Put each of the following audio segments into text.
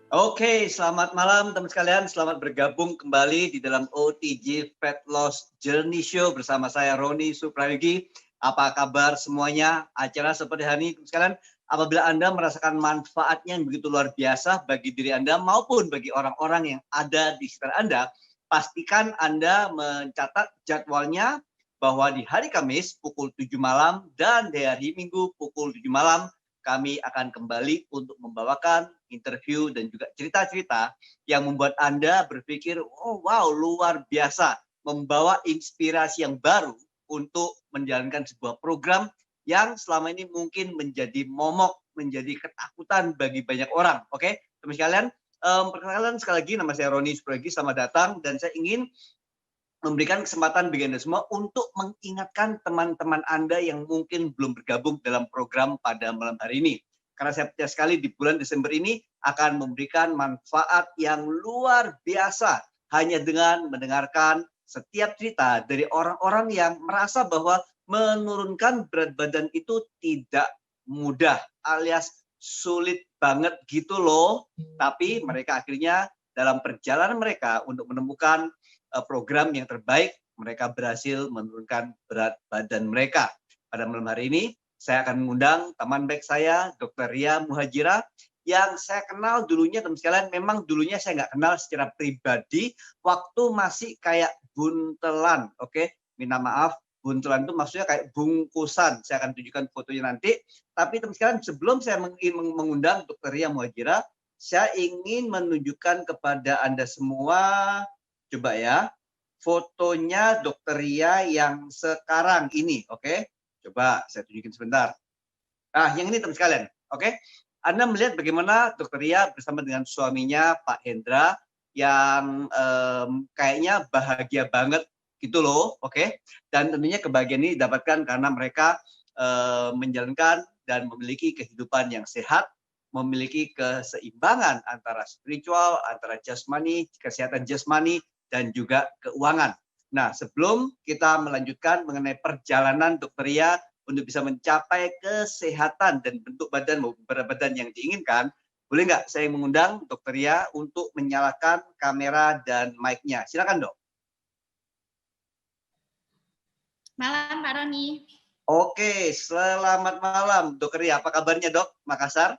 Oke, selamat malam teman sekalian. Selamat bergabung kembali di dalam OTG Fat Loss Journey Show bersama saya Roni Suprayogi. Apa kabar semuanya? Acara seperti hari ini teman sekalian, apabila Anda merasakan manfaatnya yang begitu luar biasa bagi diri Anda maupun bagi orang-orang yang ada di sekitar Anda, pastikan Anda mencatat jadwalnya bahwa di hari Kamis pukul 7 malam dan di hari Minggu pukul 7 malam kami akan kembali untuk membawakan interview dan juga cerita-cerita yang membuat Anda berpikir, oh wow, luar biasa, membawa inspirasi yang baru untuk menjalankan sebuah program yang selama ini mungkin menjadi momok, menjadi ketakutan bagi banyak orang. Oke, teman sekalian, perkenalkan sekali lagi, nama saya Roni Suprayogi, selamat datang, dan saya ingin memberikan kesempatan bagi Anda semua untuk mengingatkan teman-teman Anda yang mungkin belum bergabung dalam program pada malam hari ini. Karena saya percaya sekali di bulan Desember ini akan memberikan manfaat yang luar biasa hanya dengan mendengarkan setiap cerita dari orang-orang yang merasa bahwa menurunkan berat badan itu tidak mudah alias sulit banget gitu loh. Tapi mereka akhirnya dalam perjalanan mereka untuk menemukan program yang terbaik, mereka berhasil menurunkan berat badan mereka. Pada malam hari ini, saya akan mengundang teman baik saya, Dr. Ria Muhajira, yang saya kenal dulunya, teman sekalian, memang dulunya saya nggak kenal secara pribadi, waktu masih kayak buntelan, oke? Minta maaf, buntelan itu maksudnya kayak bungkusan, saya akan tunjukkan fotonya nanti. Tapi teman sekalian, sebelum saya mengundang Dr. Ria Muhajira, saya ingin menunjukkan kepada Anda semua, coba ya, fotonya Dokter Ria yang sekarang ini, oke? Coba saya tunjukin sebentar. Nah, yang ini teman sekalian, oke? Anda melihat bagaimana Dokter Ria bersama dengan suaminya Pak Hendra yang kayaknya bahagia banget gitu loh, oke? Dan tentunya kebahagiaan ini didapatkan karena mereka menjalankan dan memiliki kehidupan yang sehat, memiliki keseimbangan antara spiritual, antara jasmani, kesehatan jasmani, dan juga keuangan. Nah, sebelum kita melanjutkan mengenai perjalanan Dokter Ria untuk bisa mencapai kesehatan dan bentuk badan maupun berat badan yang diinginkan, boleh nggak saya mengundang Dokter Ria untuk menyalakan kamera dan mic-nya? Silakan, Dok. Malam, Pak Roni. Oke, selamat malam, Dokter Ria. Apa kabarnya, Dok? Makassar?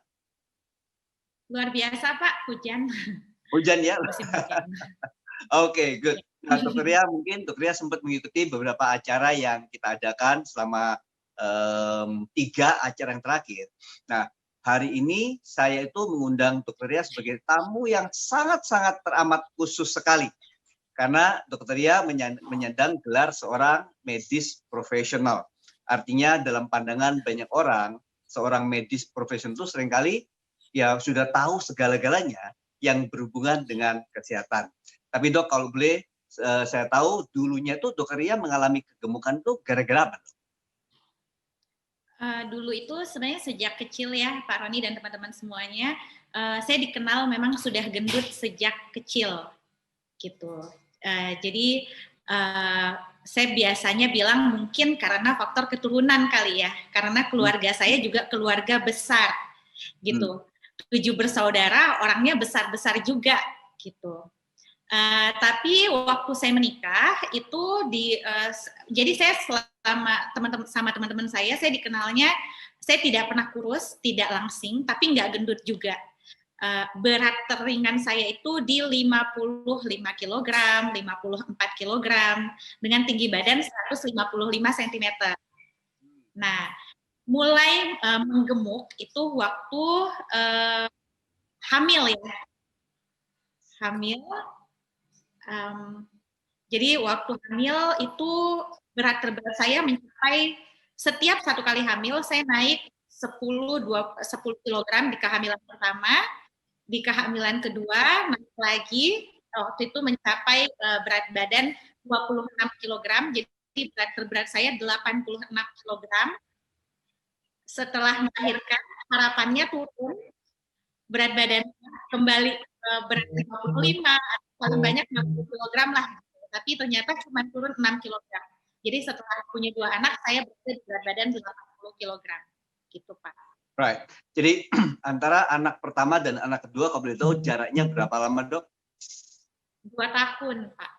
Luar biasa, Pak. Hujan. Hujan ya? Musim hujan. Oke, good. Nah, Dokter Ria, mungkin Dokter Ria sempat mengikuti beberapa acara yang kita adakan selama 3 acara yang terakhir. Nah, hari ini saya itu mengundang Dokter Ria sebagai tamu yang sangat-sangat teramat khusus sekali. Karena Dokter Ria menyandang gelar seorang medis profesional. Artinya dalam pandangan banyak orang, seorang medis profesional itu seringkali ya sudah tahu segala-galanya yang berhubungan dengan kesehatan. Tapi Dok, kalau boleh saya tahu dulunya itu Dokter Ria mengalami kegemukan itu gara-gara apa? Dulu itu sebenarnya sejak kecil ya, Pak Roni dan teman-teman semuanya, saya dikenal memang sudah gendut sejak kecil, gitu. Jadi saya biasanya bilang mungkin karena faktor keturunan kali ya, karena keluarga saya juga keluarga besar, gitu. 7 bersaudara, orangnya besar-besar juga, gitu. Tapi waktu saya menikah itu jadi saya sama teman-teman saya dikenalnya saya tidak pernah kurus, tidak langsing, tapi nggak gendut juga. Berat teringan saya itu di 55 kg, 54 kg, dengan tinggi badan 155 cm. Nah, mulai menggemuk itu waktu hamil ya. Hamil, jadi waktu hamil itu berat terberat saya mencapai setiap 1 kali hamil saya naik 10 kg di kehamilan pertama, di kehamilan kedua naik lagi, waktu itu mencapai berat badan 26 kg, jadi berat terberat saya 86 kg. Setelah melahirkan harapannya turun, berat badan kembali berat 55 atau paling banyak 60 kg lah. Tapi ternyata cuma turun 6 kg. Jadi setelah punya 2 anak, saya berada di berat badan 80 kg. Gitu, Pak. Right. Jadi antara anak pertama dan anak kedua, kalau boleh tahu jaraknya berapa lama, Dok? 2 tahun, Pak.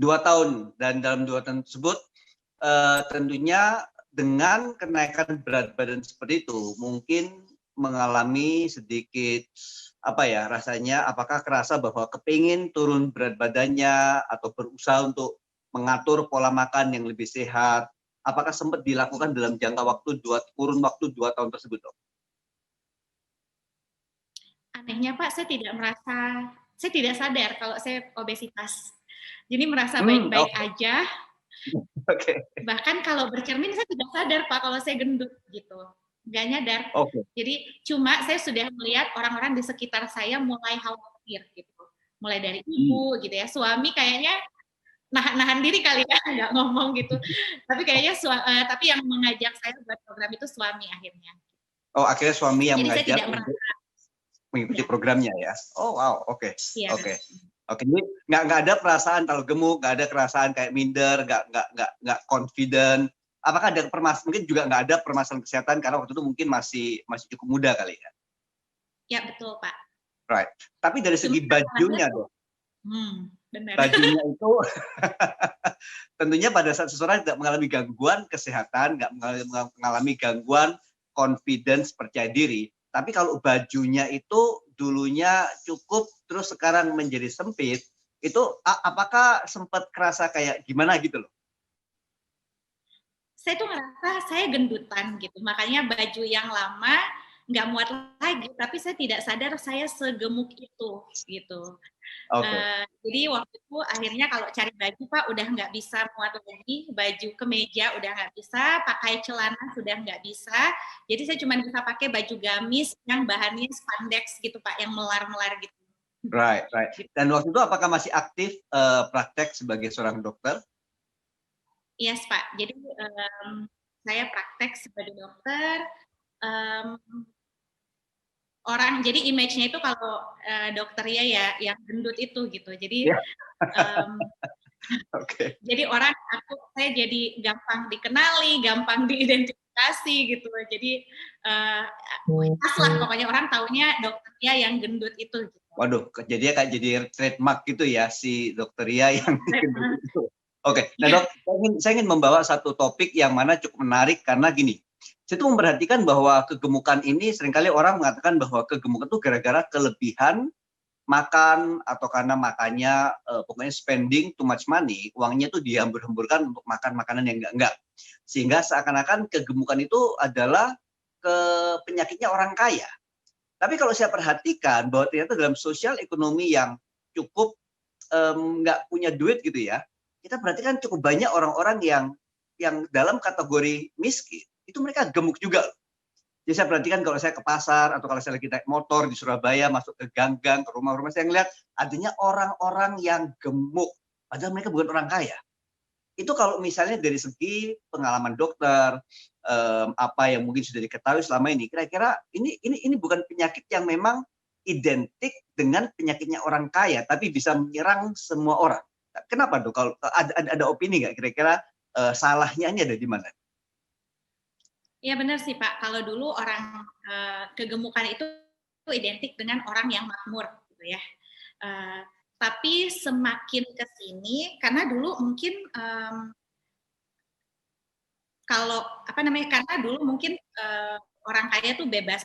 2 tahun. Dan dalam 2 tahun tersebut, tentunya dengan kenaikan berat badan seperti itu, mungkin mengalami sedikit, rasanya, apakah kerasa bahwa kepingin turun berat badannya, atau berusaha untuk mengatur pola makan yang lebih sehat, apakah sempat dilakukan dalam jangka waktu kurun waktu 2 tahun tersebut, Dok? Anehnya Pak, saya tidak sadar kalau saya obesitas. Jadi merasa baik-baik aja. Oke. Bahkan kalau bercermin saya tidak sadar Pak kalau saya gendut gitu. Nggak nyadar. Jadi cuma saya sudah melihat orang-orang di sekitar saya mulai khawatir gitu. Mulai dari ibu gitu ya. Suami kayaknya nahan diri kali ya, nggak ngomong gitu. Tapi kayaknya tapi yang mengajak saya buat program itu suami akhirnya. Oh, akhirnya suami yang mengajak untuk mengikuti programnya ya. Oh wow, oke. Oke, jadi nggak ada perasaan kalau gemuk, nggak ada perasaan kayak minder, nggak confident. Apakah ada mungkin juga nggak ada permasalahan kesehatan karena waktu itu mungkin masih cukup muda kali ya? Ya betul Pak. Right. Tapi dari segi bajunya dong. Benar. Bajunya itu tentunya pada saat seseorang tidak mengalami gangguan kesehatan, nggak mengalami gangguan confidence, percaya diri. Tapi kalau bajunya itu dulunya cukup, terus sekarang menjadi sempit, itu apakah sempat kerasa kayak gimana gitu loh? Saya tuh ngerasa saya gendutan gitu, makanya baju yang lama nggak muat lagi, tapi saya tidak sadar saya segemuk itu gitu. Jadi waktu itu akhirnya kalau cari baju Pak udah nggak bisa muat lagi, baju kemeja udah nggak bisa, pakai celana sudah nggak bisa, jadi saya cuma bisa pakai baju gamis yang bahannya spandex gitu Pak, yang melar-melar gitu. Right. Dan waktu itu apakah masih aktif praktek sebagai seorang dokter? Yes Pak, jadi saya praktek sebagai dokter. Orang jadi image-nya itu kalau dokter ya yang gendut itu gitu. Jadi jadi orang saya jadi gampang dikenali, gampang diidentifikasi gitu. Jadi pas lah pokoknya orang taunya dokter Ria yang gendut itu. Gitu. Waduh, jadi trademark gitu ya si dokter Ria yang gendut itu. Oke, nah Dok, saya ingin membawa satu topik yang mana cukup menarik karena gini. Saya tuh memperhatikan bahwa kegemukan ini seringkali orang mengatakan bahwa kegemukan itu gara-gara kelebihan makan atau karena makannya pokoknya spending too much money, uangnya tuh dihambur-hamburkan untuk makan makanan yang enggak. Sehingga seakan-akan kegemukan itu adalah penyakitnya orang kaya. Tapi kalau saya perhatikan bahwa ternyata dalam sosial ekonomi yang cukup nggak punya duit gitu ya, kita perhatikan cukup banyak orang-orang yang dalam kategori miskin, itu mereka gemuk juga. Jadi saya perhatikan kalau saya ke pasar atau kalau saya lagi naik motor di Surabaya, masuk ke gang-gang, ke rumah-rumah, saya ngeliat adanya orang-orang yang gemuk, padahal mereka bukan orang kaya. Itu kalau misalnya dari segi pengalaman dokter, apa yang mungkin sudah diketahui selama ini, kira-kira ini bukan penyakit yang memang identik dengan penyakitnya orang kaya, tapi bisa menyerang semua orang. Kenapa Dok? Kalau ada opini nggak kira-kira salahnya ini ada di mana? Ya benar sih Pak, kalau dulu orang kegemukan itu identik dengan orang yang makmur gitu ya. Tapi semakin ke sini, karena dulu mungkin karena dulu mungkin orang kaya tuh bebas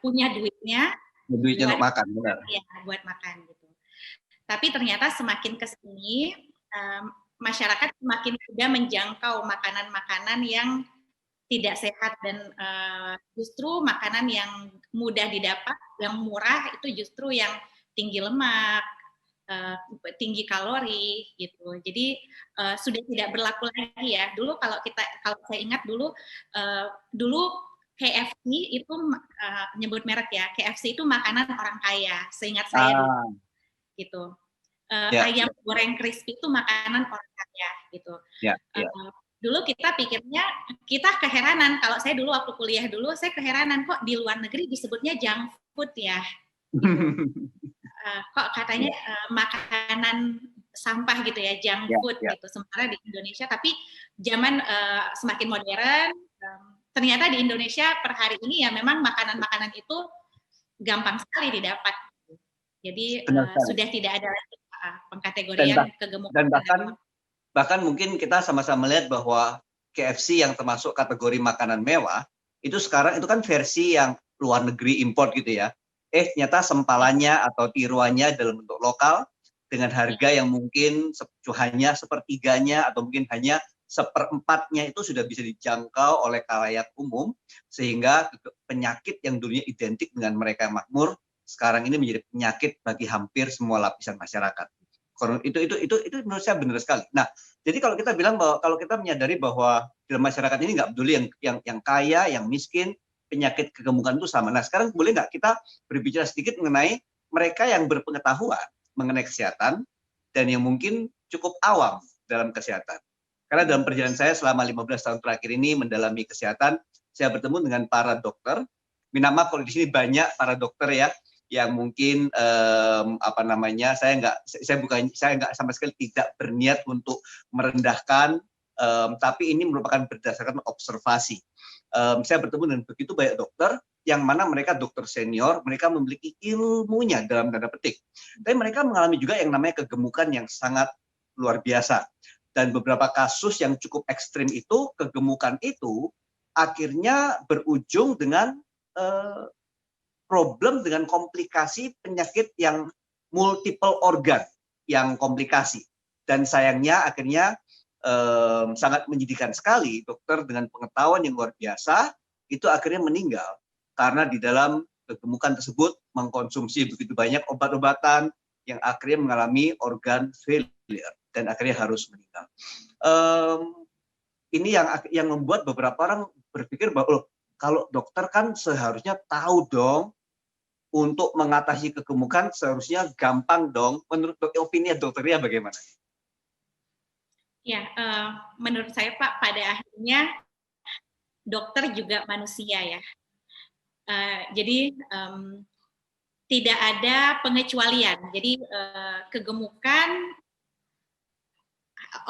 punya duitnya untuk makan, benar. Ya, buat makan gitu. Tapi ternyata semakin ke sini masyarakat semakin mudah menjangkau makanan-makanan yang tidak sehat dan justru makanan yang mudah didapat, yang murah itu justru yang tinggi lemak, tinggi kalori gitu. Jadi sudah tidak berlaku lagi ya. Dulu kalau saya ingat dulu KFC itu nyebut merek ya. KFC itu makanan orang kaya, seingat saya dulu. Gitu. Ayam goreng crispy itu makanan orang kaya gitu. Dulu kita pikirnya, kita keheranan, kalau saya dulu waktu kuliah dulu, saya keheranan kok di luar negeri disebutnya junk food ya. Gitu. Kok katanya makanan sampah gitu ya, junk food gitu. Sementara di Indonesia, tapi zaman semakin modern, ternyata di Indonesia per hari ini ya memang makanan-makanan itu gampang sekali didapat. Jadi sudah tidak ada lagi pengkategorian kegemukan. Dan bahkan mungkin kita sama-sama melihat bahwa KFC yang termasuk kategori makanan mewah itu sekarang itu kan versi yang luar negeri import gitu ya. Ternyata sempalannya atau tiruannya dalam bentuk lokal dengan harga yang mungkin hanya sepertiganya atau mungkin hanya seperempatnya itu sudah bisa dijangkau oleh khalayak umum, sehingga penyakit yang dulunya identik dengan mereka yang makmur sekarang ini menjadi penyakit bagi hampir semua lapisan masyarakat. Itu menurut saya benar sekali. Nah, jadi kalau kita bilang bahwa kalau kita menyadari bahwa dalam masyarakat ini nggak peduli yang kaya, yang miskin, penyakit kegemukan itu sama. Nah, sekarang boleh nggak kita berbicara sedikit mengenai mereka yang berpengetahuan mengenai kesehatan dan yang mungkin cukup awam dalam kesehatan. Karena dalam perjalanan saya selama 15 tahun terakhir ini mendalami kesehatan, saya bertemu dengan para dokter. Minta maaf kalau di sini banyak para dokter ya, yang mungkin saya nggak sama sekali tidak berniat untuk merendahkan, tapi ini merupakan berdasarkan observasi. Saya bertemu dengan begitu banyak dokter yang mana mereka dokter senior, mereka memiliki ilmunya dalam tanda petik, tapi mereka mengalami juga yang namanya kegemukan yang sangat luar biasa. Dan beberapa kasus yang cukup ekstrim itu, kegemukan itu akhirnya berujung dengan problem dengan komplikasi penyakit yang multiple organ yang komplikasi. Dan sayangnya akhirnya sangat menyedihkan sekali dokter dengan pengetahuan yang luar biasa itu akhirnya meninggal karena di dalam kegemukan tersebut mengkonsumsi begitu banyak obat-obatan yang akhirnya mengalami organ failure dan akhirnya harus meninggal. Ini yang membuat beberapa orang berpikir bahwa kalau dokter kan seharusnya tahu dong untuk mengatasi kegemukan, seharusnya gampang dong. Menurut opini dokternya bagaimana? Ya, menurut saya Pak, pada akhirnya dokter juga manusia ya. Jadi tidak ada pengecualian. Jadi kegemukan,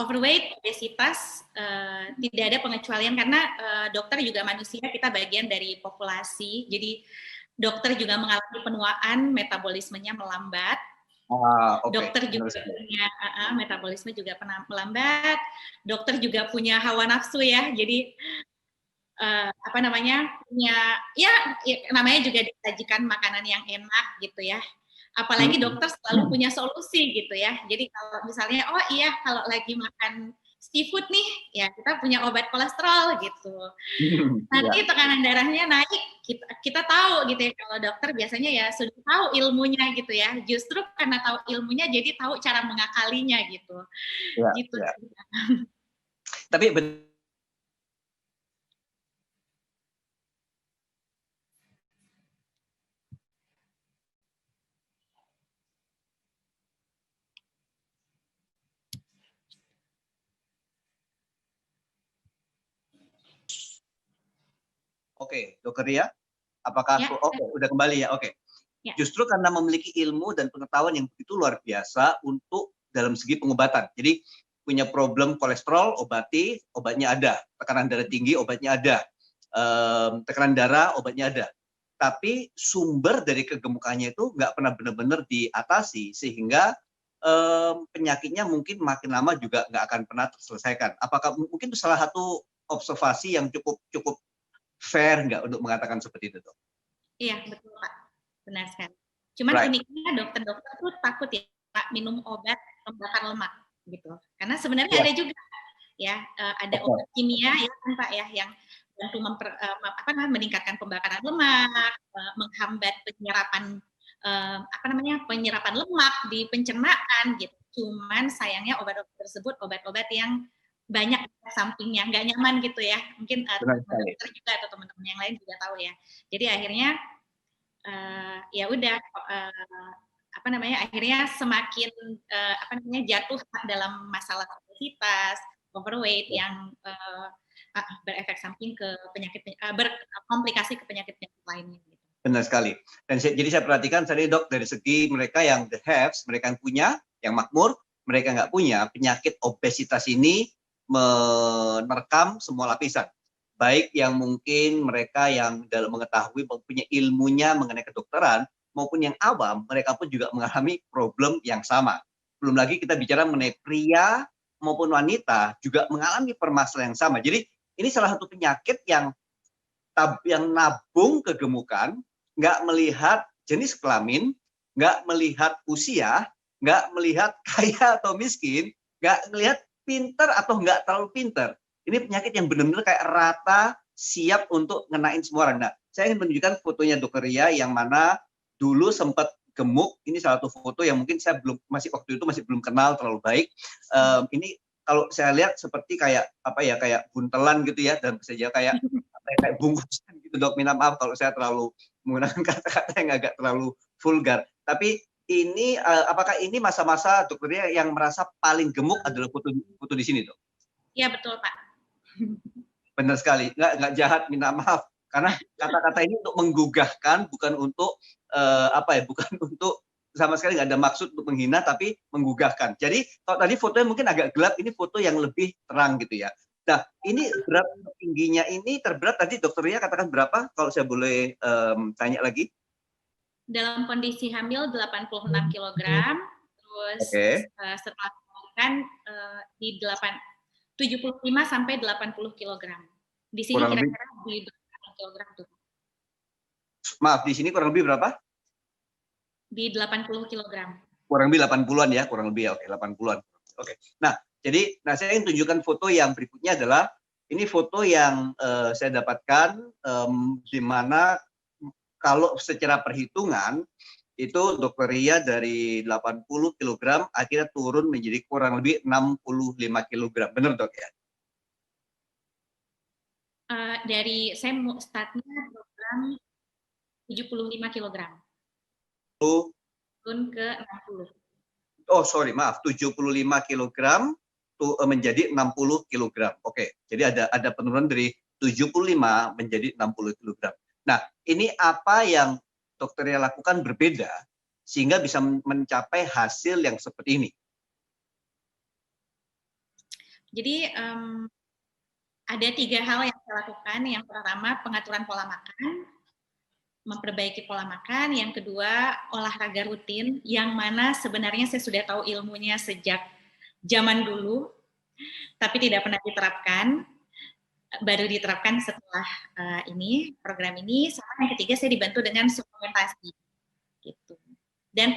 overweight, obesitas, tidak ada pengecualian karena dokter juga manusia, kita bagian dari populasi. Jadi dokter juga mengalami penuaan, metabolismenya melambat. Dokter juga punya metabolisme juga melambat. Dokter juga punya hawa nafsu ya. Jadi punya ya namanya juga disajikan makanan yang enak gitu ya. Apalagi dokter selalu punya solusi gitu ya. Jadi kalau misalnya kalau lagi makan seafood nih, ya kita punya obat kolesterol gitu. Nanti tekanan darahnya naik, kita tahu gitu ya. Kalau dokter biasanya ya sudah tahu ilmunya gitu ya. Justru karena tahu ilmunya, jadi tahu cara mengakalinya gitu. Ya, gitu. Ya. Tapi Oke, dokter Ria, apakah udah kembali ya? Oke. Ya. Justru karena memiliki ilmu dan pengetahuan yang begitu luar biasa untuk dalam segi pengobatan. Jadi punya problem kolesterol, obati, obatnya ada. Tekanan darah tinggi, obatnya ada. Tekanan darah, obatnya ada. Tapi sumber dari kegemukannya itu nggak pernah benar-benar diatasi, sehingga penyakitnya mungkin makin lama juga nggak akan pernah terselesaikan. Apakah mungkin itu salah satu observasi yang cukup fair nggak untuk mengatakan seperti itu, dok? Iya, betul Pak. Benar sekali. Cuman uniknya dokter-dokter tuh takut ya Pak minum obat pembakar lemak gitu. Karena sebenarnya ada juga ya, ada obat kimia ya kan Pak ya yang bantu meningkatkan pembakaran lemak, menghambat penyerapan penyerapan lemak di pencernaan gitu. Cuman sayangnya obat-obat tersebut obat-obat yang banyak sampingnya, nggak nyaman gitu ya. Mungkin dokter juga atau teman-teman yang lain juga tahu ya. Jadi akhirnya ya udah akhirnya semakin jatuh dalam masalah obesitas, overweight yang berefek samping ke penyakit berkomplikasi ke penyakit lainnya. Gitu. Benar sekali. Dan jadi saya perhatikan tadi dok dari segi mereka yang the haves, mereka yang punya, yang makmur, mereka nggak punya penyakit obesitas ini menerkam semua lapisan baik yang mungkin mereka yang dalam mengetahui mempunyai ilmunya mengenai kedokteran maupun yang awam, mereka pun juga mengalami problem yang sama. Belum lagi kita bicara mengenai pria maupun wanita juga mengalami permasalahan yang sama. Jadi ini salah satu penyakit yang nabung kegemukan, nggak melihat jenis kelamin, nggak melihat usia, nggak melihat kaya atau miskin, nggak melihat pinter atau nggak terlalu pinter. Ini penyakit yang benar-benar kayak rata, siap untuk ngenain semua orang. Nah, saya ingin menunjukkan fotonya Dr. Ria yang mana dulu sempat gemuk. Ini salah satu foto yang mungkin saya waktu itu masih belum kenal terlalu baik. Ini kalau saya lihat seperti kayak kayak buntelan gitu ya, dan saja kayak bungkusan gitu, Dok. Minta maaf kalau saya terlalu menggunakan kata-kata yang agak terlalu vulgar. Tapi ini apakah ini masa-masa Dr. Ria yang merasa paling gemuk adalah foto di sini, Dok? Iya, betul, Pak. Benar sekali, nggak jahat, minta maaf. Karena kata-kata ini untuk menggugahkan, bukan untuk bukan untuk sama sekali nggak ada maksud untuk menghina, tapi menggugahkan. Jadi kalau tadi fotonya mungkin agak gelap, ini foto yang lebih terang gitu ya. Nah, ini berat tingginya ini terberat tadi Dr. Ria katakan berapa? Kalau saya boleh tanya lagi. Dalam kondisi hamil 86 kg, terus setelah melahirkan di 75 sampai 80 kg. Di sini kira-kira di berapa kilogram tuh? Maaf, di sini kurang lebih berapa? Di 80 kg. Kurang lebih 80-an ya, kurang lebih ya. Oke, 80-an. Oke. Nah, saya ingin tunjukkan foto yang berikutnya adalah ini foto yang saya dapatkan di mana kalau secara perhitungan itu Dr. Ria dari 80 kg akhirnya turun menjadi kurang lebih 65 kg. Benar, Dok ya? Dari saya startnya program 75 kg. Turun ke 60. Oh, sorry, maaf. 75 kg menjadi 60 kg. Oke, jadi ada penurunan dari 75 menjadi 60 kg. Nah, ini apa yang Dr. Ria lakukan berbeda sehingga bisa mencapai hasil yang seperti ini? Jadi ada 3 hal yang saya lakukan. Yang pertama, pengaturan pola makan, memperbaiki pola makan. Yang kedua, olahraga rutin, yang mana sebenarnya saya sudah tahu ilmunya sejak zaman dulu, tapi tidak pernah diterapkan. Baru diterapkan setelah program ini. Sama yang ketiga, saya dibantu dengan suplementasi, gitu. Dan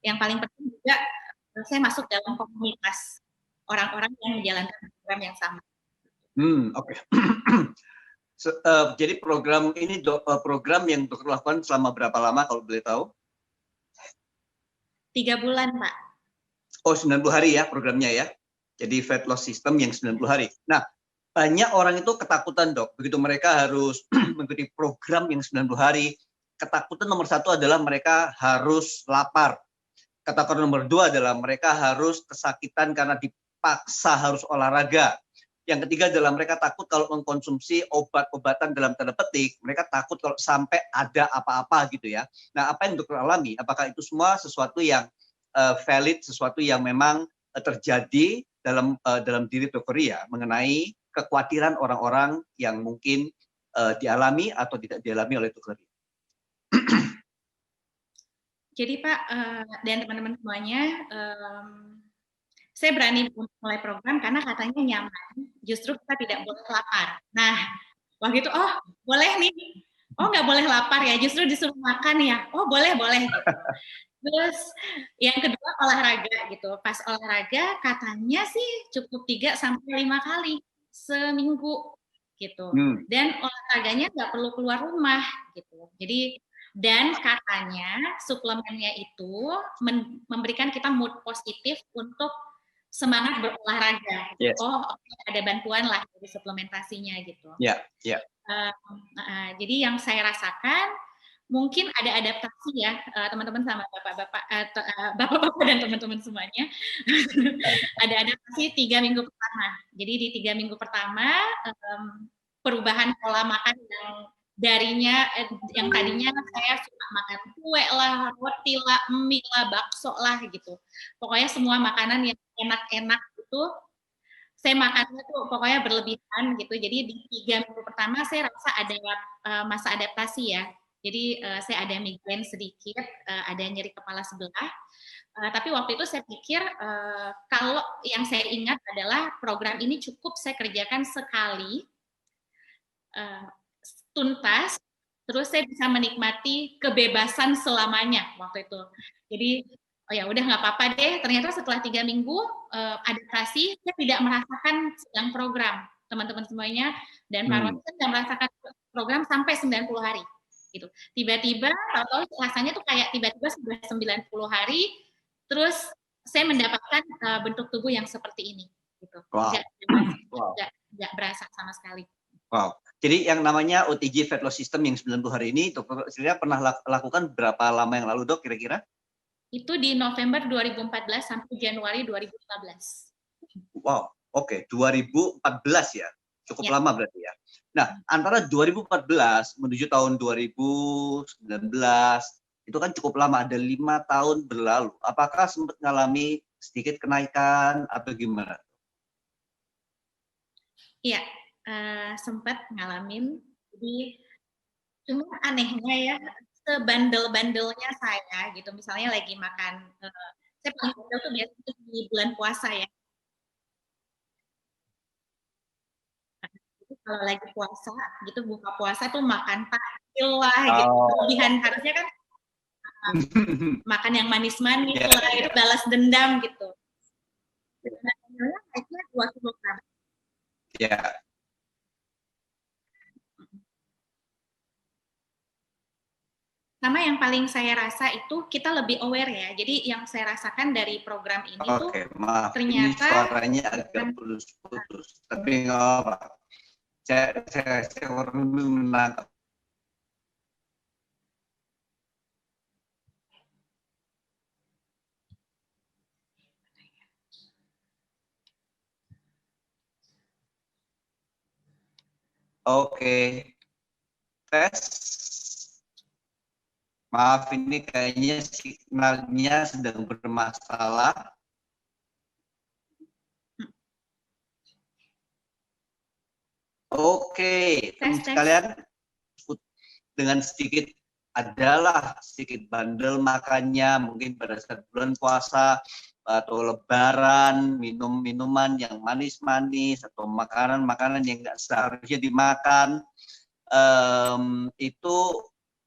yang paling penting juga saya masuk dalam komunitas orang-orang yang menjalankan program yang sama. Oke. Jadi program ini program yang dokter lakukan selama berapa lama kalau boleh tahu? 3 bulan, Pak. Oh, 90 hari ya programnya ya. Jadi fat loss system yang 90 hari. Nah, banyak orang itu ketakutan, Dok. Begitu mereka harus mengikuti program yang 90 hari, ketakutan nomor 1 adalah mereka harus lapar. Ketakutan nomor 2 adalah mereka harus kesakitan karena dipaksa harus olahraga. Yang ketiga adalah mereka takut kalau mengkonsumsi obat-obatan dalam tanda petik, mereka takut kalau sampai ada apa-apa gitu ya. Nah, apa yang dokter alami? Apakah itu semua sesuatu yang valid, sesuatu yang memang terjadi dalam diri Dr. Ria mengenai kekhawatiran orang-orang yang mungkin dialami atau tidak dialami oleh Dr. Ria? Jadi Pak dan teman-teman semuanya, saya berani mulai program karena katanya nyaman, justru kita tidak boleh lapar. Nah, waktu itu, oh boleh nih, oh nggak boleh lapar ya, justru disuruh makan ya, oh boleh gitu. Terus yang kedua olahraga gitu, pas olahraga katanya sih cukup 3-5 kali seminggu gitu, dan olahraganya nggak perlu keluar rumah gitu. Jadi dan katanya suplemennya itu memberikan kita mood positif untuk semangat berolahraga. Yes. Oh, ada bantuan lah dari suplementasinya gitu. Jadi yang saya rasakan mungkin ada adaptasi ya teman-teman sama bapak-bapak dan teman-teman semuanya. Ada adaptasi 3 minggu pertama. Jadi di 3 minggu pertama perubahan pola makan yang tadinya saya suka makan kue lah, roti lah, mie lah, bakso lah gitu. Pokoknya semua makanan yang enak-enak itu saya makannya tuh pokoknya berlebihan gitu. Jadi di 3 minggu pertama saya rasa ada masa adaptasi ya. Jadi saya ada migrain sedikit, ada nyeri kepala sebelah. Tapi waktu itu saya pikir kalau yang saya ingat adalah program ini cukup saya kerjakan sekali tuntas, terus saya bisa menikmati kebebasan selamanya waktu itu. Jadi oh ya udah nggak apa-apa deh. Ternyata setelah 3 minggu adaptasi, saya tidak merasakan sedang program teman-teman semuanya dan Pak Roni tidak merasakan program sampai 90 hari. Gitu. Tiba-tiba kalau rasanya tuh kayak tiba-tiba sudah 90 hari, terus saya mendapatkan bentuk tubuh yang seperti ini. Gitu. Wow. Nggak berasa sama sekali. Wow. Jadi yang namanya OTG Fat Loss System yang 90 hari ini, Dokter Silvia pernah lakukan berapa lama yang lalu, Dok, kira-kira? Itu di November 2014 sampai Januari 2015. Wow, oke. 2014 ya. Cukup lama berarti ya. Nah, antara 2014 menuju tahun 2019, itu kan cukup lama, ada 5 tahun berlalu. Apakah sempat mengalami sedikit kenaikan atau gimana? Iya, sempat ngalamin. Jadi cuma anehnya ya, sebandel-bandelnya saya gitu, misalnya lagi makan, saya paling bandel tuh biasanya di bulan puasa ya. Jadi kalau lagi puasa gitu, buka puasa tuh makan takjil lah gitu, kelebihan harusnya kan makan yang manis-manis lah, itu balas dendam gitu. Naiknya 2 kilogram. Ya. Sama yang paling saya rasa itu kita lebih aware ya. Jadi yang saya rasakan dari program ini tuh maaf, ternyata ini suaranya agak putus-putus, tapi nggak apa. Saya kurang menangkap. Oke. Tes. Maaf, ini kayaknya signalnya sedang bermasalah. Oke, teman sekalian, dengan sedikit bandel makannya, mungkin pada saat bulan puasa atau lebaran, minum-minuman yang manis-manis atau makanan-makanan yang nggak seharusnya dimakan, itu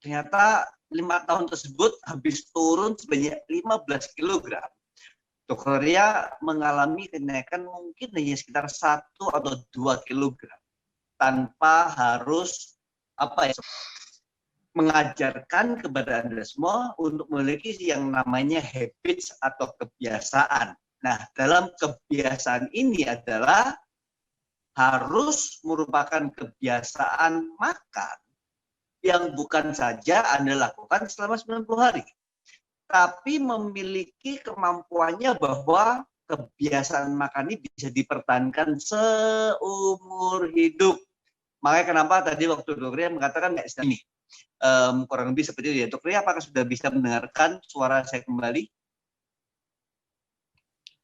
ternyata 5 tahun tersebut habis turun sebanyak 15 kg. Dokter Ria mengalami kenaikan mungkin hanya sekitar 1 atau 2 kg tanpa harus mengajarkan kepada Anda semua untuk memiliki yang namanya habits atau kebiasaan. Nah, dalam kebiasaan ini adalah harus merupakan kebiasaan makan yang bukan saja Anda lakukan selama 90 hari, tapi memiliki kemampuannya bahwa kebiasaan makan ini bisa dipertahankan seumur hidup. Makanya kenapa tadi waktu Dr. Ria mengatakan nggak ini, kurang lebih seperti itu ya. Dr. Ria, apakah sudah bisa mendengarkan suara saya kembali?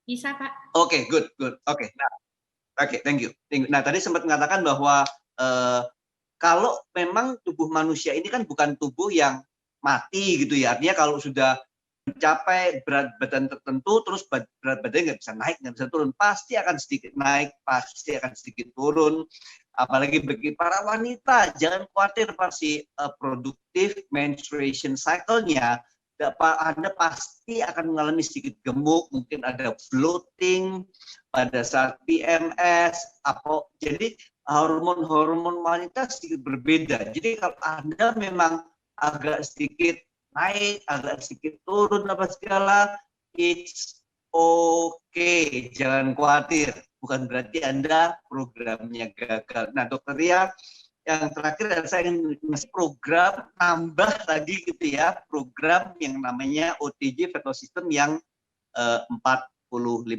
Bisa, Pak. Oke, good. Oke, nah, thank you. Nah, tadi sempat mengatakan bahwa kalau memang tubuh manusia ini kan bukan tubuh yang mati gitu ya. Artinya kalau sudah mencapai berat badan tertentu, terus berat badan nggak bisa naik, nggak bisa turun. Pasti akan sedikit naik, pasti akan sedikit turun. Apalagi bagi para wanita, jangan khawatir pasti produktif menstruation cycle-nya, Anda pasti akan mengalami sedikit gemuk, mungkin ada bloating pada saat PMS. Jadi hormon-hormon wanita sedikit berbeda. Jadi kalau Anda memang agak sedikit naik, agak sedikit turun apa segala, it's okay, jangan khawatir. Bukan berarti Anda programnya gagal. Nah, Dokter Ria, yang terakhir saya ingin ngasih program tambah tadi gitu ya, program yang namanya OTG Fat Loss System yang 45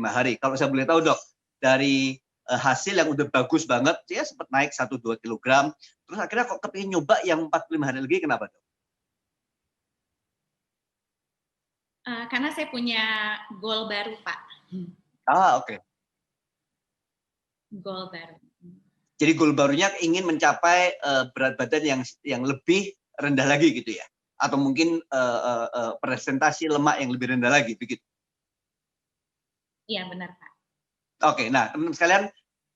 hari. Kalau saya boleh tahu, Dok, dari hasil yang udah bagus banget, saya sempat naik 1-2 kg, terus akhirnya kok kepingin nyoba yang 45 hari lagi, kenapa, Dok? Karena saya punya goal baru, Pak. Oke. Goal baru. Jadi goal barunya ingin mencapai berat badan yang lebih rendah lagi gitu ya, atau mungkin presentasi lemak yang lebih rendah lagi begitu. Iya benar Pak. Oke, nah teman-teman sekalian,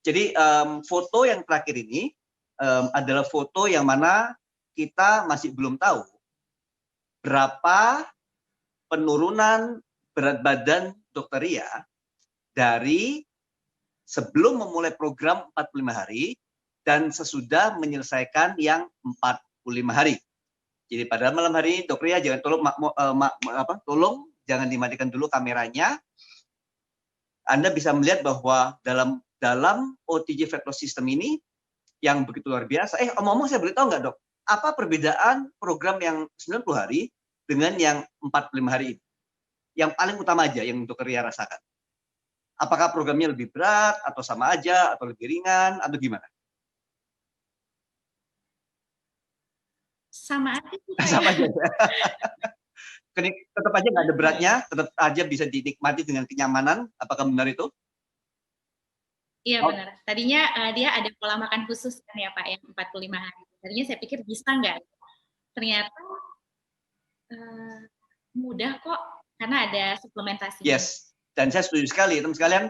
jadi foto yang terakhir ini adalah foto yang mana kita masih belum tahu berapa penurunan berat badan Dr. Ria dari sebelum memulai program 45 hari dan sesudah menyelesaikan yang 45 hari. Jadi pada malam hari ini Dr. Ria jangan tolong jangan dimatikan dulu kameranya. Anda bisa melihat bahwa dalam OTG Fat Loss System ini yang begitu luar biasa. Omong-omong saya boleh tahu nggak dok, apa perbedaan program yang 90 hari dengan yang 45 hari ini? Yang paling utama aja yang Dr. Ria rasakan. Apakah programnya lebih berat, atau sama aja, atau lebih ringan, atau gimana? Sama aja sih Pak. Sama aja. Tetap aja nggak ada beratnya, tetap aja bisa dinikmati dengan kenyamanan. Apakah benar itu? Iya benar. Tadinya dia ada pola makan khusus kan ya Pak, yang 45 hari. Tadinya saya pikir bisa nggak? Ternyata mudah kok, karena ada suplementasi. Yes, dan saya setuju sekali teman sekalian.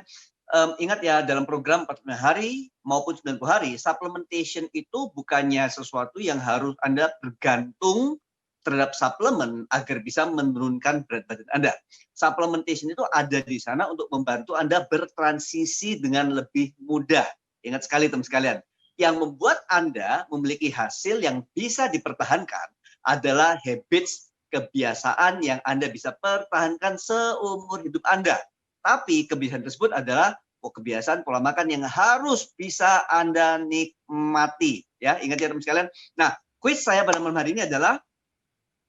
Ingat ya, dalam program 45 hari maupun 90 hari, supplementation itu bukannya sesuatu yang harus Anda bergantung terhadap suplemen agar bisa menurunkan berat badan Anda. Supplementation itu ada di sana untuk membantu Anda bertransisi dengan lebih mudah. Ingat sekali teman sekalian, yang membuat Anda memiliki hasil yang bisa dipertahankan adalah habits, kebiasaan yang Anda bisa pertahankan seumur hidup Anda. Tapi kebiasaan tersebut adalah kebiasaan pola makan yang harus bisa Anda nikmati. Ya, ingat ya teman sekalian. Nah, quiz saya pada malam hari ini adalah,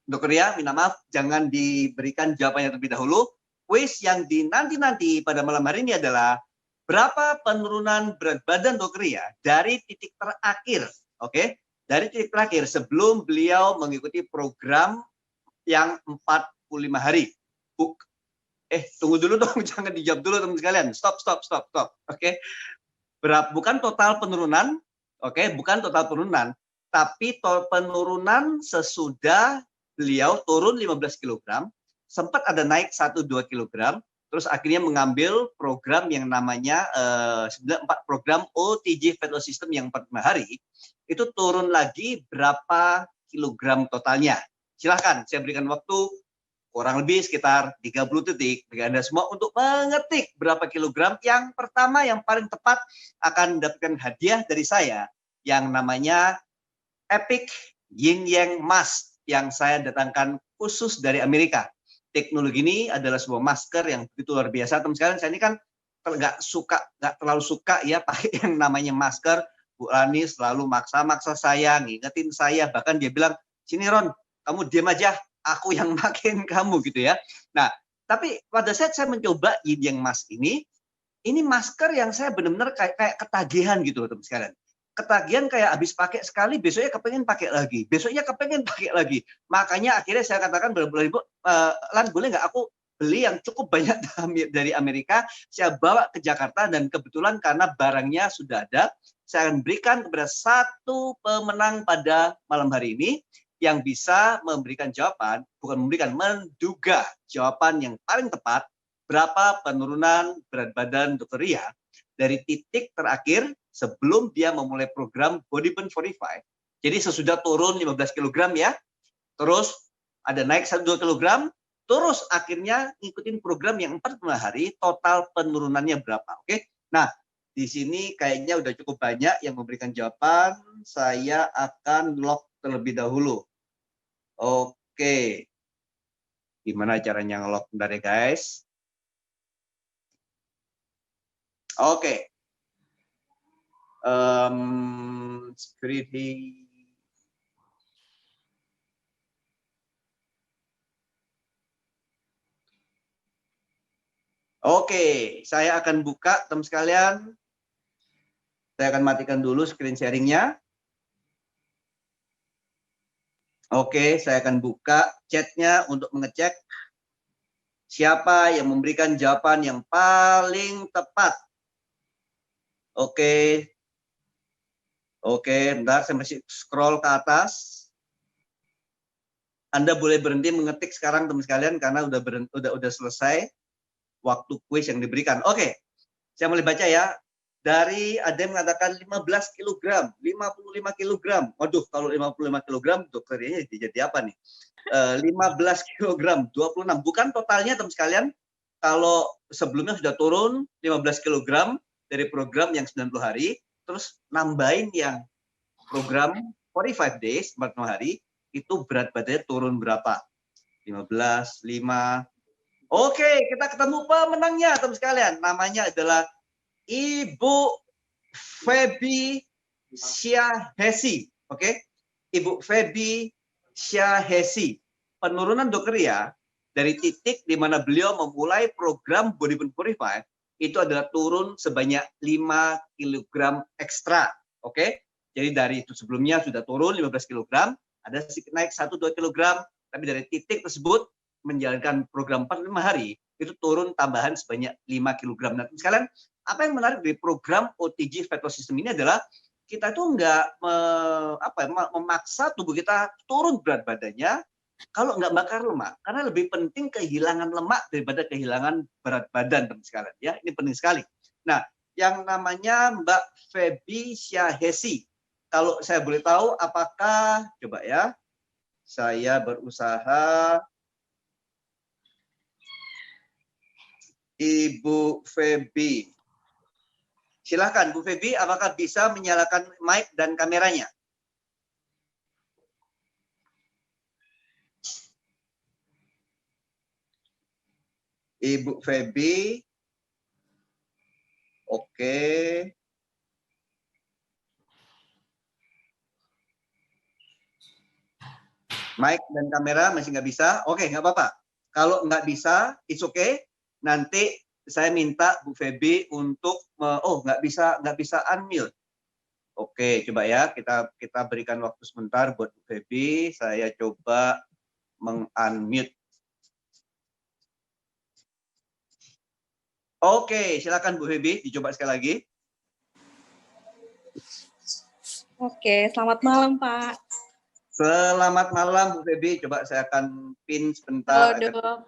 Dr. Ria, minta maaf, jangan diberikan jawabannya terlebih dahulu. Quiz yang dinanti-nanti pada malam hari ini adalah, berapa penurunan berat badan Dr. Ria dari titik terakhir, oke? Dari titik terakhir sebelum beliau mengikuti program yang 45 hari. Tunggu dulu dong, jangan dijawab dulu teman sekalian. Stop. Oke. Bukan total penurunan, oke, bukan total penurunan, tapi penurunan sesudah beliau turun 15 kg, sempat ada naik 1-2 kg, terus akhirnya mengambil program yang namanya program OTG Fat Loss System yang 45 hari, itu turun lagi berapa kilogram totalnya. Silahkan, saya berikan waktu kurang lebih sekitar 30 detik bagi Anda semua untuk mengetik berapa kilogram. Yang pertama, yang paling tepat akan mendapatkan hadiah dari saya yang namanya Epic Yin Yang Mask yang saya datangkan khusus dari Amerika. Teknologi ini adalah sebuah masker yang begitu luar biasa. Teman sekalian, saya ini kan nggak terlalu suka ya pakai yang namanya masker. Bu Rani selalu maksa-maksa saya, ngingetin saya, bahkan dia bilang, sini Ron, kamu diam aja, aku yang makin kamu gitu ya. Nah, tapi pada saat saya mencoba Yin Yang Mask ini masker yang saya benar-benar kayak ketagihan gitu loh teman sekalian. Ketagihan kayak habis pakai sekali, besoknya kepengen pakai lagi, besoknya kepengen pakai lagi. Makanya akhirnya saya katakan berbulan ibu, Lan boleh nggak aku beli yang cukup banyak dari Amerika, saya bawa ke Jakarta, dan kebetulan karena barangnya sudah ada, saya akan berikan kepada satu pemenang pada malam hari ini yang bisa menduga jawaban yang paling tepat berapa penurunan berat badan Dr. Ria dari titik terakhir sebelum dia memulai program Body Burn 45. Jadi sesudah turun 15 kg ya, terus ada naik 1-2 kg, terus akhirnya ngikutin program yang 45 hari, total penurunannya berapa, oke? Nah, di sini kayaknya udah cukup banyak yang memberikan jawaban. Saya akan lock terlebih dahulu. Oke. Gimana caranya nge-lock? Bentar ya guys. Oke. Security. Oke, saya akan buka teman sekalian. Saya akan matikan dulu screen sharingnya. Oke, saya akan buka chatnya untuk mengecek siapa yang memberikan jawaban yang paling tepat. Oke. Oke, bentar saya masih scroll ke atas. Anda boleh berhenti mengetik sekarang teman sekalian karena udah selesai waktu kuis yang diberikan. Oke. Saya mulai baca ya. Dari ada yang mengatakan 15 kg, 55 kg. Waduh, kalau 55 kg dokternya jadi apa nih? 15 kg, 26. Bukan totalnya teman sekalian. Kalau sebelumnya sudah turun 15 kg dari program yang 90 hari, terus nambahin yang program 45 days, 40 hari, itu berat badannya turun berapa? 15, 5. Oke, kita ketemu pemenangnya teman sekalian. Namanya adalah Ibu Feby Syahesi. Oke, Ibu Feby Syahesi. Penurunan dokter ya, dari titik di mana beliau memulai program Body Burn 45 itu adalah turun sebanyak 5 kg ekstra. Oke, jadi dari itu sebelumnya sudah turun 15 kg, ada sedikit naik 1-2 kg, tapi dari titik tersebut menjalankan program 45 hari itu turun tambahan sebanyak 5 kg. Nah, sekalian, apa yang menarik dari program OTG Fat Loss System ini adalah kita itu nggak memaksa tubuh kita turun berat badannya kalau nggak bakar lemak, karena lebih penting kehilangan lemak daripada kehilangan berat badan teman sekalian. Ya, ini penting sekali. Nah, yang namanya Mbak Feby Syahesi, kalau saya boleh tahu, apakah coba ya, saya berusaha. Ibu Feby. Silakan Bu Feby, apakah bisa menyalakan mic dan kameranya? Ibu Feby. Oke. Mic dan kamera masih nggak bisa? Oke, nggak apa-apa. Kalau nggak bisa, it's okay. Nanti saya minta Bu Feby untuk nggak bisa unmute. Oke, coba ya kita berikan waktu sebentar buat Bu Feby. Saya coba meng-unmute. Oke, silakan Bu Feby, dicoba sekali lagi. Oke, selamat malam Pak. Selamat malam Bu Feby, coba saya akan pin sebentar. Halo Dok.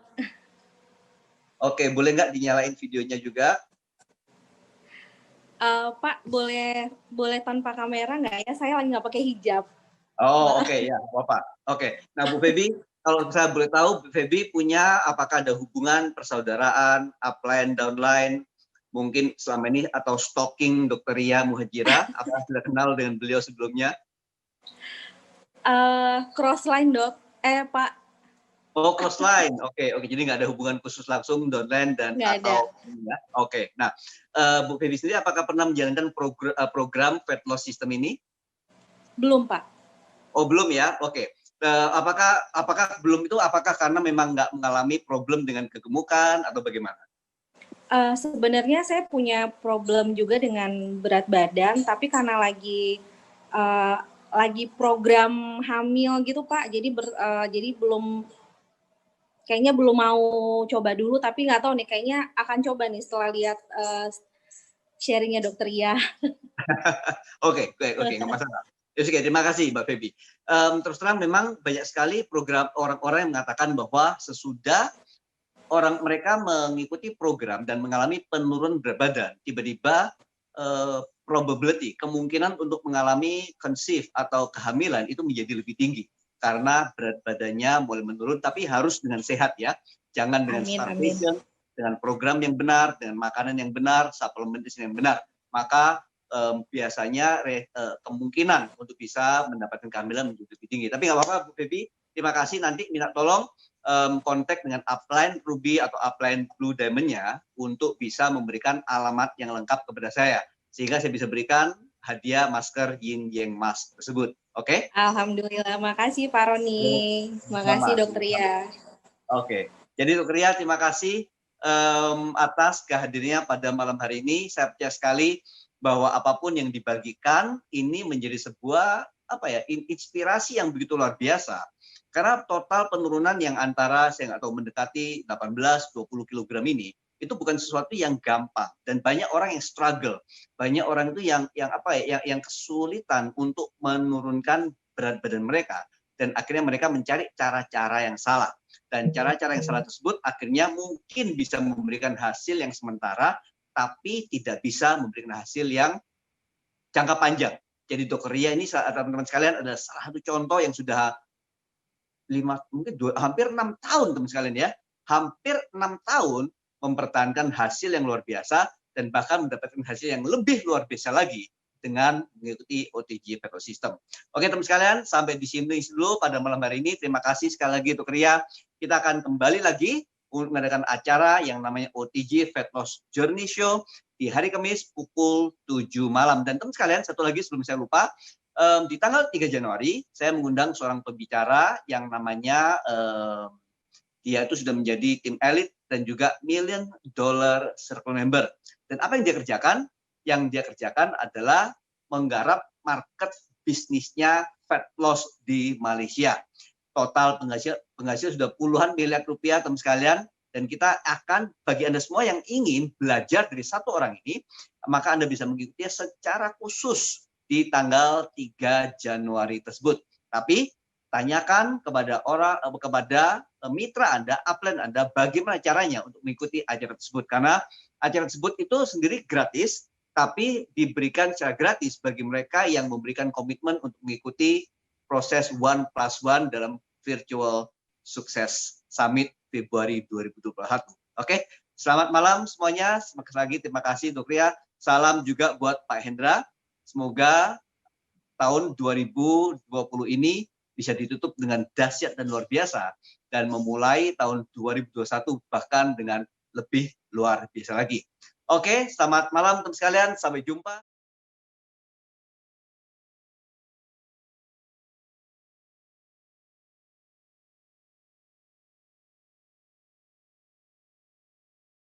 Oke, boleh nggak dinyalain videonya juga? Pak, boleh tanpa kamera nggak ya? Saya lagi nggak pakai hijab. Oh, oke, ya, Bapak. Oke, nah Bu Feby, kalau saya boleh tahu, Bu Feby punya apakah ada hubungan persaudaraan, upline, downline, mungkin selama ini, atau stalking Dr. Ria Muhajirah, apakah sudah kenal dengan beliau sebelumnya? Crossline Dok. Pak. Oh, crossline. Oke. Jadi nggak ada hubungan khusus langsung downline dan Nggak atau ada. ya. Oke. Nah, Bu Feby sendiri apakah pernah menjalankan program Fat Loss System ini? Belum Pak. Oh, belum ya. Oke. Apakah belum itu? Apakah karena memang nggak mengalami problem dengan kegemukan atau bagaimana? Sebenarnya saya punya problem juga dengan berat badan, tapi karena lagi program hamil gitu Pak, jadi kayaknya belum mau coba dulu, tapi nggak tahu nih, kayaknya akan coba nih setelah lihat sharingnya Dokter Ria. Oke, nggak masalah. Oke, terima kasih Mbak Feby. Terus terang memang banyak sekali program orang-orang yang mengatakan bahwa sesudah mereka mengikuti program dan mengalami penurunan berat badan, tiba-tiba probability, kemungkinan untuk mengalami conceive atau kehamilan itu menjadi lebih tinggi. Karena berat badannya mulai menurun, tapi harus dengan sehat ya. Jangan dengan starvation, dengan program yang benar, dengan makanan yang benar, supplementation yang benar. Maka biasanya kemungkinan untuk bisa mendapatkan kehamilan menjadi lebih tinggi. Tapi nggak apa-apa Bu Feby, terima kasih. Nanti minta tolong kontak dengan upline Ruby atau upline Blue Diamond-nya untuk bisa memberikan alamat yang lengkap kepada saya. Sehingga saya bisa berikan hadiah masker Yin Yang Mask tersebut. Oke? Alhamdulillah, makasih Pak Roni. Makasih Dokter Ria. Oke. Jadi Dokter Ria, terima kasih atas kehadirannya pada malam hari ini. Saya percaya sekali bahwa apapun yang dibagikan ini menjadi sebuah inspirasi yang begitu luar biasa. Karena total penurunan yang antara saya nggak tahu mendekati 18-20 kg ini itu bukan sesuatu yang gampang dan banyak orang yang struggle, banyak orang itu yang kesulitan untuk menurunkan berat badan mereka dan akhirnya mereka mencari cara-cara yang salah dan cara-cara yang salah tersebut akhirnya mungkin bisa memberikan hasil yang sementara tapi tidak bisa memberikan hasil yang jangka panjang. Jadi Dr. Ria ini teman-teman sekalian adalah salah satu contoh yang sudah hampir 6 tahun teman sekalian ya, hampir 6 tahun mempertahankan hasil yang luar biasa dan bahkan mendapatkan hasil yang lebih luar biasa lagi dengan mengikuti OTG Fat Loss System. Oke teman sekalian, sampai di sini dulu pada malam hari ini. Terima kasih sekali lagi Dr. Ria. Kita akan kembali lagi mengadakan acara yang namanya OTG Fat Loss Journey Show di hari Kamis pukul 7 malam. Dan teman sekalian, satu lagi sebelum saya lupa, di tanggal 3 Januari saya mengundang seorang pembicara yang namanya dia itu sudah menjadi tim elit dan juga $1 million circle member. Dan apa yang dia kerjakan? Yang dia kerjakan adalah menggarap market bisnisnya fat loss di Malaysia. Total penghasil sudah puluhan miliar rupiah teman sekalian. Dan kita akan, bagi Anda semua yang ingin belajar dari satu orang ini, maka Anda bisa mengikutinya secara khusus di tanggal 3 Januari tersebut. Tapi tanyakan kepada mitra Anda, upline Anda, bagaimana caranya untuk mengikuti acara tersebut. Karena acara tersebut itu sendiri gratis, tapi diberikan secara gratis bagi mereka yang memberikan komitmen untuk mengikuti proses 1+1 dalam Virtual Success Summit Februari 2021. Oke, selamat malam semuanya. Sekali lagi terima kasih Dr. Ria. Salam juga buat Pak Hendra. Semoga tahun 2020 ini bisa ditutup dengan dahsyat dan luar biasa dan memulai tahun 2021 bahkan dengan lebih luar biasa lagi. Oke, selamat malam teman sekalian, sampai jumpa.